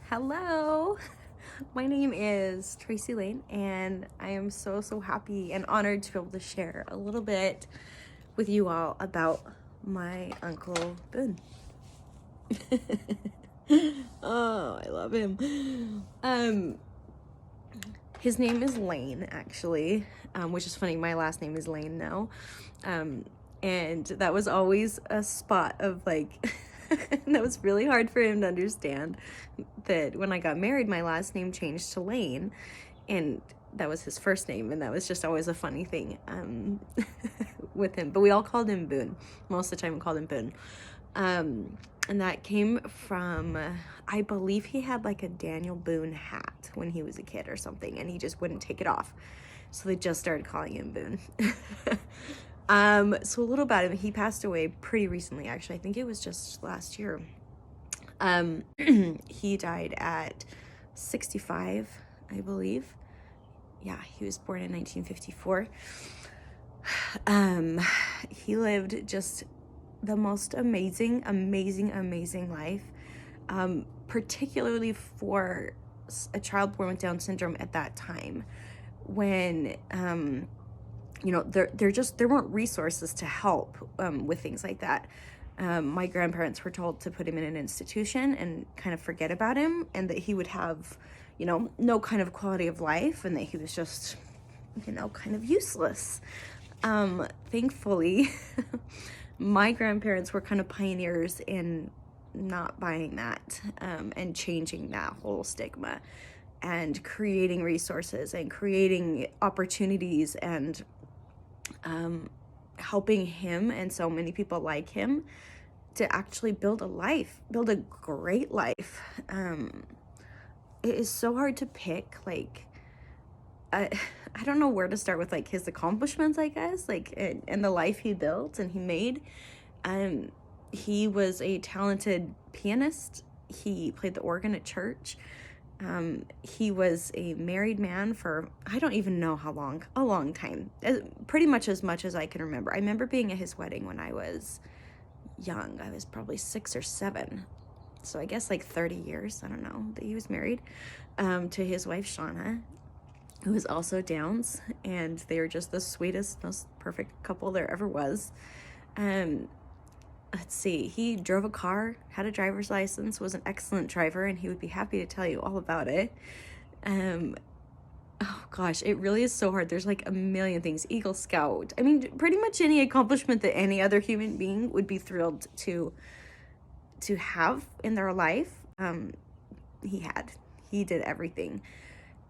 Hello, my name is Tracy Layne, and I am so happy and honored to be able to share a little bit with you all about my Uncle Boone. Oh, I love him. His name is Layne, actually, which is funny. My last name is Layne now. And that was always a spot of like, that was really hard for him to understand that when I got married, my last name changed to Layne, and that was his first name, and that was just always a funny thing with him. But we all called him Boone. Most of the time we called him Boone. And that came from, I believe he had like a Daniel Boone hat when he was a kid or something, and he just wouldn't take it off. So they just started calling him Boone. So a little about him. He passed away pretty recently, actually. I think it was just last year. He died at 65, I believe. Yeah, he was born in 1954. He lived just the most amazing life, particularly for a child born with Down syndrome at that time, when there weren't resources to help with things like that. My grandparents were told to put him in an institution and kind of forget about him, and that he would have no kind of quality of life, and that he was just kind of useless. Thankfully, my grandparents were kind of pioneers in not buying that, and changing that whole stigma, and creating resources and creating opportunities, and helping him and so many people like him to actually build a great life. It is so hard to pick, like, I don't know where to start with, like, his accomplishments, I guess, like, and the life he built and he made. He was a talented pianist. He played the organ at church. He was a married man for, I don't even know how long, a long time, pretty much as I can remember. I remember being at his wedding when I was young. I was probably 6 or 7. So I guess like 30 years, I don't know, that he was married to his wife, Shauna, who was also Downs, and they were just the sweetest, most perfect couple there ever was. Let's see, he drove a car, had a driver's license, was an excellent driver, and he would be happy to tell you all about it. Oh gosh, it really is so hard. There's like a million things. Eagle Scout. I mean, pretty much any accomplishment that any other human being would be thrilled to have in their life. He did everything.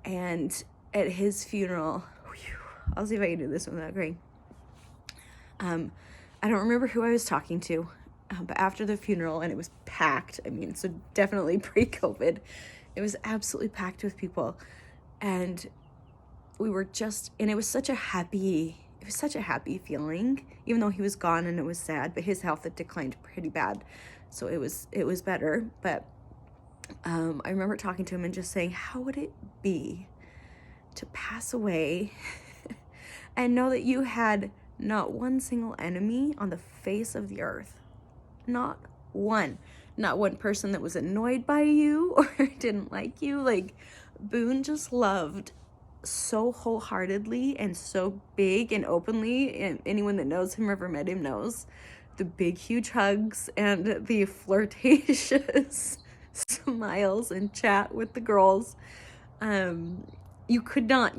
And at his funeral, I'll see if I can do this without crying. I don't remember who I was talking to, but after the funeral, and it was packed, I mean, so definitely pre-COVID, it was absolutely packed with people, and we were just, and it was such a happy feeling, even though he was gone, and it was sad, but his health had declined pretty bad, so it was better. But I remember talking to him and just saying, how would it be to pass away and know that you had not one single enemy on the face of the earth? Not one person that was annoyed by you or didn't like you. Like, Boone just loved so wholeheartedly and so big and openly, and anyone that knows him or ever met him knows the big huge hugs and the flirtatious smiles and chat with the girls. You could not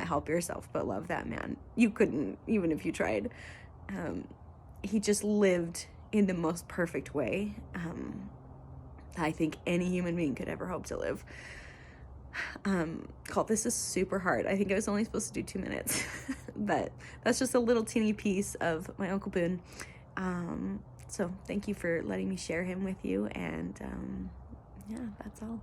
help yourself but love that man. You couldn't, even if you tried. He just lived in the most perfect way I think any human being could ever hope to live. This is super hard. I think I was only supposed to do 2 minutes, but that's just a little teeny piece of my Uncle Boone. So thank you for letting me share him with you, and yeah, that's all.